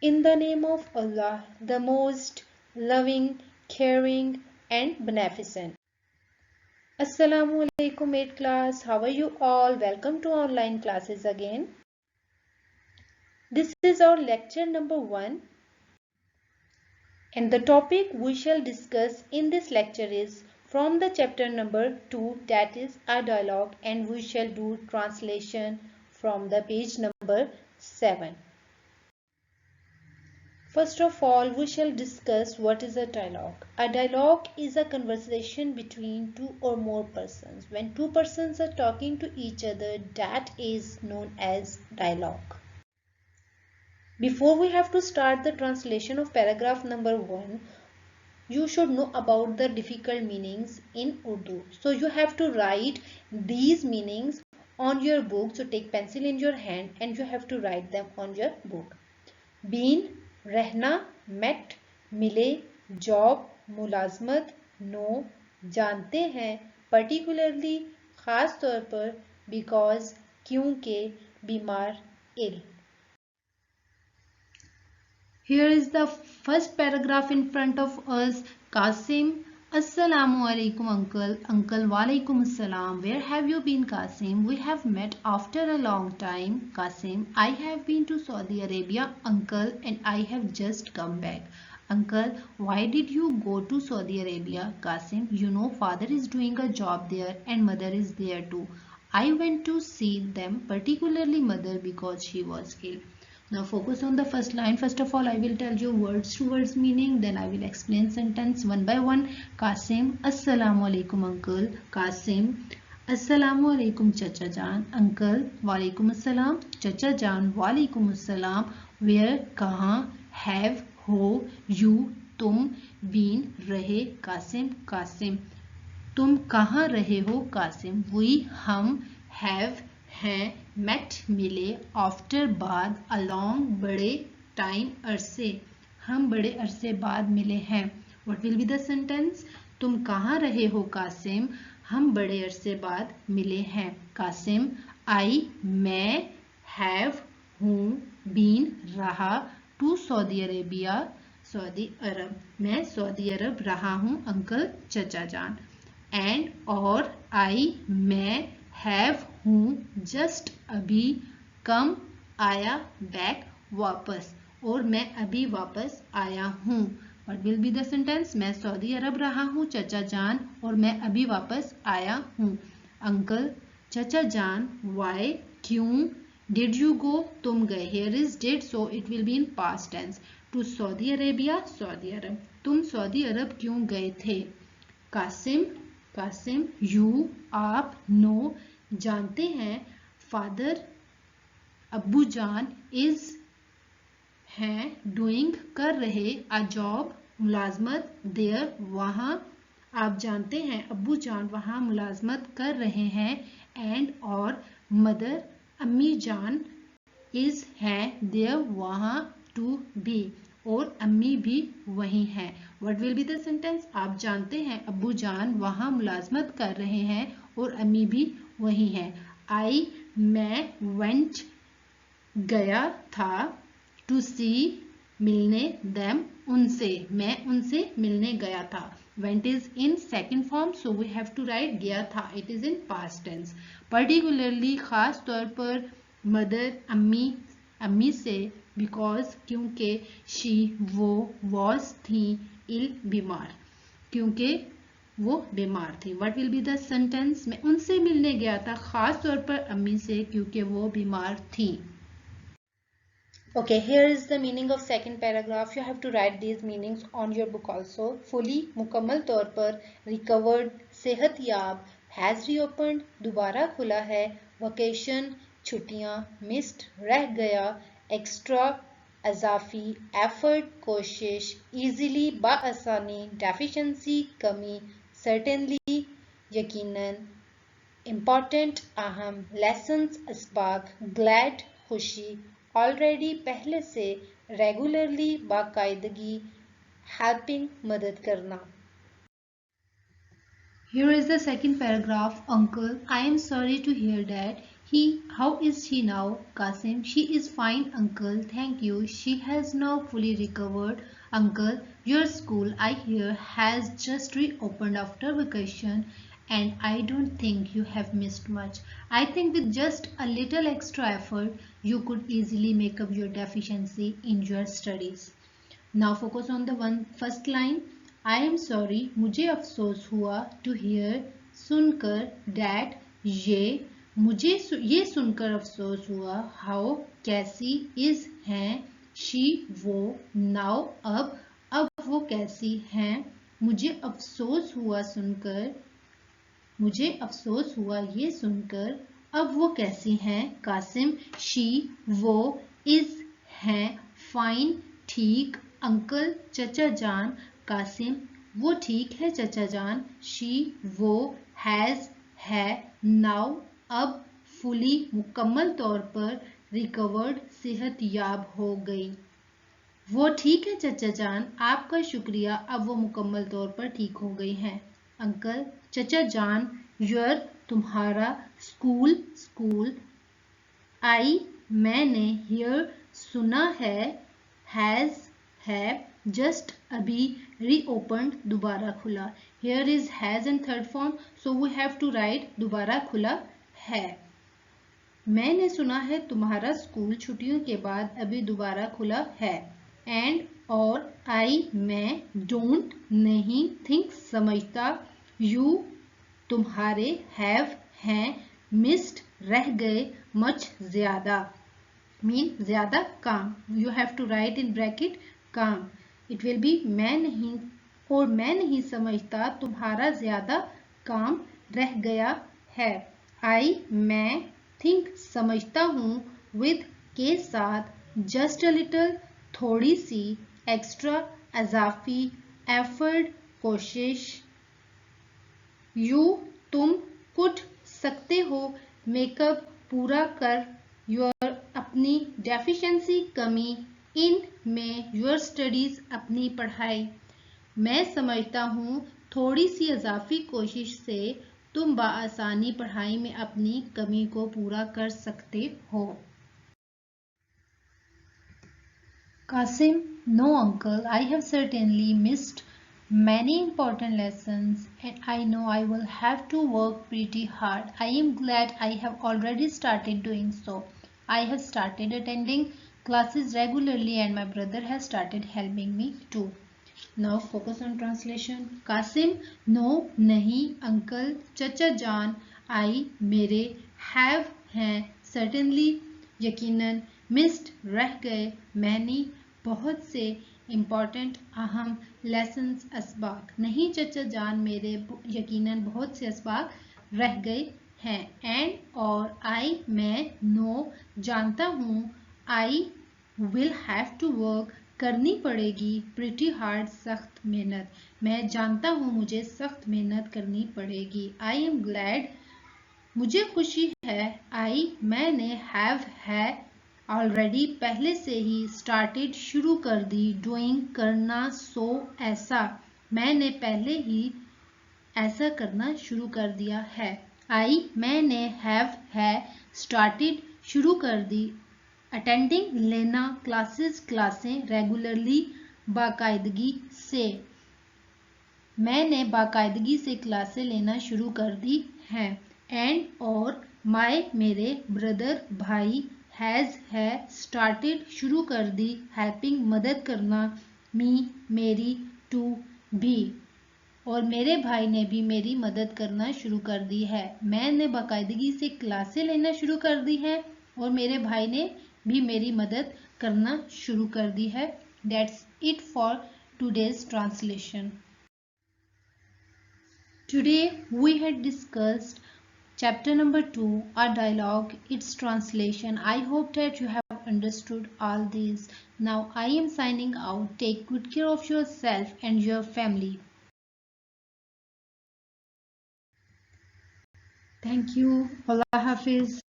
In the name of Allah, the most loving, caring and beneficent. Assalamu alaikum 8th class. How are you all? Welcome to online classes again. This is our lecture number 1 and the topic we shall discuss in this lecture is from the chapter number 2, that is a dialogue, and we shall do translation from the page number 7. First of all, we shall discuss what is a dialogue. A dialogue is a conversation between two or more persons. When two persons are talking to each other, that is known as dialogue. Before we have to start the translation of paragraph number 1, you should know about the difficult meanings in Urdu. So you have to write these meanings on your book. So take pencil in your hand and you have to write them on your book. Been, रहना, met, मिले, job, मुलाजमत, know, जानते हैं, particularly, खास तौर पर, because, क्योंकि, बीमार, ill. Here is the first paragraph in front of us. Qasim, Assalamu alaikum uncle. Uncle, walaikum assalam. Where have you been, Qasim? We have met after a long time. Qasim, I have been to Saudi Arabia, uncle, and I have just come back. Uncle, why did you go to Saudi Arabia? Qasim, you know father is doing a job there and mother is there too. I went to see them, particularly mother, because she was ill. Now focus on the first line. First of all, I will tell you words to words meaning. Then I will explain sentence one by one. Qasim, Assalamu alaikum uncle. Qasim, Assalamu alaikum chacha jaan. Uncle, Walaikum assalam. Chacha jaan, Walaikum assalam. Where, kahan, have, ho, you, तुम, been, रहे, Qasim. Qasim, तुम कहाँ रहे हो? Qasim, we, हम, have, हैं, met, मिले, after, बाद, along, बड़े, time, अरसे, हम बड़े अरसे बाद मिले हैं. What will be the sentence? तुम कहाँ रहे हो कासिम? हम बड़े अरसे बाद मिले हैं. कासिम, I, मैं, have, हूँ, been, रहा, to सऊदी अरेबिया, सऊदी अरब, मैं सऊदी अरब रहा हूँ अंकल चचा जान. एंड और आई, मैं, हैव, हूँ, जस्ट, अभी, कम, आया, बैक, वापस, और मैं अभी वापस आया हूँ. What will be the sentence? मैं सऊदी अरब रहा हूँ चचा जान और मैं अभी वापस आया हूँ. अंकल, चचा जान, why, क्यों, did you go, तुम गए. Here is did, so it will be in past tense. To Saudi Arabia, Saudi Arab, तुम सऊदी अरब क्यों गए थे. कासिम, कासिम, यू, आप, नो, जानते हैं, फादर, अब्बू जान, इज, हैं, डूइंग, कर रहे, अ जॉब, मुलाजमत, देयर, वहाँ, आप जानते हैं अब्बू जान वहाँ मुलाजमत कर रहे हैं. एंड और मदर, अम्मी जान, इज, हैं, देयर, वहाँ, टू, भी, और अम्मी भी वहीं हैं. What will be the sentence? आप जानते हैं अब्बू जान वहाँ मुलाजमत कर रहे हैं और अम्मी भी वहीं हैं. आई, मैं, went, गया था, टू सी, मिलने, them, उनसे, मैं उनसे मिलने गया था. Went is in second form, so we have to write गया था. It is in past tense. Particularly खास तौर पर मदर, अम्मी, अम्मी से, बिकॉज, क्योंकि, शी, वो, वॉज, थी, इल, बीमार, क्योंकि वो बीमार थी. What will be the sentence? मैं उनसे मिलने गया था खास तौर पर अम्मी से क्योंकि वो बीमार थी. Okay, here is the meaning of second paragraph. You have to write these meanings on your book also. Fully, मुकम्मल तौर पर, recovered, सेहतयाब, has reopened, दोबारा खुला है, vacation, छुट्टियां, missed, रह गया, extra, अजाफी, effort, कोशिश, easily, बाआसानी, deficiency, कमी, certainly, यकीनन, important, अहम, lessons, असबाक, glad, खुशी, ऑलरेडी, पहले से, रेगुलरली, बाकायदगी, हेल्पिंग, मदद करना. Here is the second paragraph. Uncle, I am sorry to hear that How is she now? Kasim, she is fine, uncle. Thank you. She has now fully recovered. Uncle, your school, I hear, has just reopened after vacation, and I don't think you have missed much. I think with just a little extra effort, you could easily make up your deficiency in your studies. Now focus on the first line. I am sorry, मुझे अफसोस हुआ to hear सुनकर that ये सुनकर अफसोस हुआ how कैसी is हैं she वो now अब वो कैसी हैं मुझे अफसोस हुआ ये सुनकर अब वो कैसी हैं कासिम शी वो इज हैं फाइन ठीक अंकल चचा जान कासिम वो ठीक है चचा जान शी वो हैज है नाउ अब फुली मुकम्मल तौर पर रिकवर्ड सेहत याब हो गई वो ठीक है चचा जान आपका शुक्रिया अब वो मुकम्मल तौर पर ठीक हो गई हैं अंकल चचा जान योर तुम्हारा स्कूल आई मैंने हियर सुना है हैज है जस्ट अभी रीओपन्ड दोबारा खुला here is has in third form so we have to write दोबारा खुला है मैंने सुना है तुम्हारा स्कूल छुट्टियों के बाद अभी दोबारा खुला है एंड और आई मैं डोंट नहीं थिंक समझता यू तुम्हारे हैव हैं मिस्ड रह गए मच ज्यादा मीन ज्यादा काम you have to write in bracket काम इट विल बी मैं नहीं समझता तुम्हारा ज्यादा काम रह गया है आई मैं थिंक समझता हूँ विद के साथ जस्ट अ लिटल थोड़ी सी एक्स्ट्रा अजाफी एफर्ट कोशिश यू तुम कुट सकते हो मेकअप पूरा कर योर अपनी डेफिशिएंसी कमी इन में योर स्टडीज अपनी पढ़ाई मैं समझता हूँ थोड़ी सी अजाफी कोशिश से तुम बआसानी पढ़ाई में अपनी कमी को पूरा कर सकते हो Qasim no uncle I have certainly missed many important lessons and I know I will have to work pretty hard. I am glad I have already started doing so. I have started attending classes regularly and my brother has started helping me too. Now focus on translation. Kasim, no, नहीं, uncle, चचा जान, I, मेरे, have हैं, certainly, यकीनन, missed, रह गए, many, बहुत से, इम्पॉर्टेंट अहम लेसन्स असबाक नहीं चचा जान मेरे यकीनन बहुत से असबाक रह गए हैं एंड और आई मैं नो जानता हूँ I will have to work करनी पड़ेगी प्रिटी हार्ड सख्त मेहनत मैं जानता हूँ मुझे सख्त मेहनत करनी पड़ेगी आई एम ग्लैड मुझे खुशी है आई मैंने हैव है ऑलरेडी पहले से ही स्टार्टेड शुरू कर दी डूइंग करना सो ऐसा मैंने पहले ही ऐसा करना शुरू कर दिया है आई मैंने हैव है स्टार्टेड शुरू कर दी अटेंडिंग लेना क्लासें रेगुलरली बाकायदगी से मैंने बाकायदगी से क्लासें लेना शुरू कर दी हैं एंड और माय मेरे ब्रदर भाई हैज़ है स्टार्टेड शुरू कर दी हेल्पिंग मदद करना मी मेरी टू भी और मेरे भाई ने भी मेरी मदद करना शुरू कर दी है मैंने बाकायदगी से क्लासें लेना शुरू कर दी है और मेरे भाई ने भी मेरी मदद करना शुरू कर दी है that's it for today's translation Today we had discussed chapter number 2, our dialogue, its translation. I hope that you have understood all these. Now I am signing out. Take good care of yourself and your family. Thank you. Allah Hafiz.